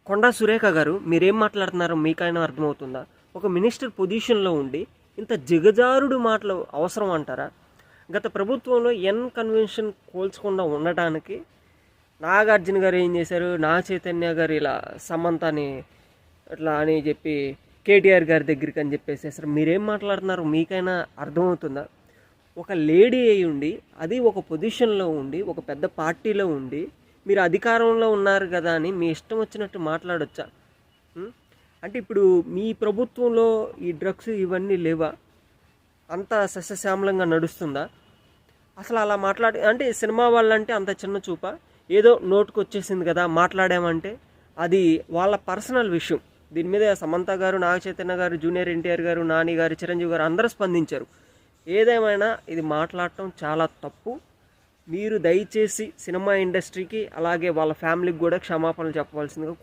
కొండా సురేఖ గారు మీరేం మాట్లాడుతున్నారో మీకైనా అర్థమవుతుందా? ఒక మినిస్టర్ పొజిషన్‌లో ఉండి ఇంత దిగజారుడు మాటలు అవసరం అంటారా? గత ప్రభుత్వంలో కన్వెన్షన్ కోల్చకుండా ఉండటానికి నాగార్జున గారు ఏం చేశారు? నాగ చైతన్య గారు ఇలా సమంతని ఇట్లా అని చెప్పి కేటీఆర్ గారి దగ్గరికి అని చెప్పేసి అసలు మీరేం మాట్లాడుతున్నారు మీకైనా అర్థమవుతుందా? ఒక లేడీ అయి ఉండి అది ఒక పొజిషన్లో ఉండి ఒక పెద్ద పార్టీలో ఉండి మీరు అధికారంలో ఉన్నారు కదా అని మీ ఇష్టం వచ్చినట్టు మాట్లాడొచ్చా? అంటే ఇప్పుడు మీ ప్రభుత్వంలో ఈ డ్రగ్స్ ఇవన్నీ లేవా? అంత సస్యశ్యామలంగా నడుస్తుందా? అసలు అలా మాట్లాడి అంటే సినిమా వాళ్ళంటే అంత చిన్న చూప, ఏదో నోటుకు వచ్చేసింది కదా మాట్లాడామంటే అది వాళ్ళ పర్సనల్ విషయం. దీని మీద సమంత గారు, నాగ చైతన్య గారు, జూనియర్ ఎన్టీఆర్ గారు, నాని గారు, చిరంజీవి గారు అందరూ స్పందించారు. ఏదేమైనా ఇది మాట్లాడటం చాలా తప్పు. మీరు దయచేసి సినిమా ఇండస్ట్రీకి అలాగే వాళ్ళ ఫ్యామిలీకి కూడా క్షమాపణలు చెప్పవలసిందిగా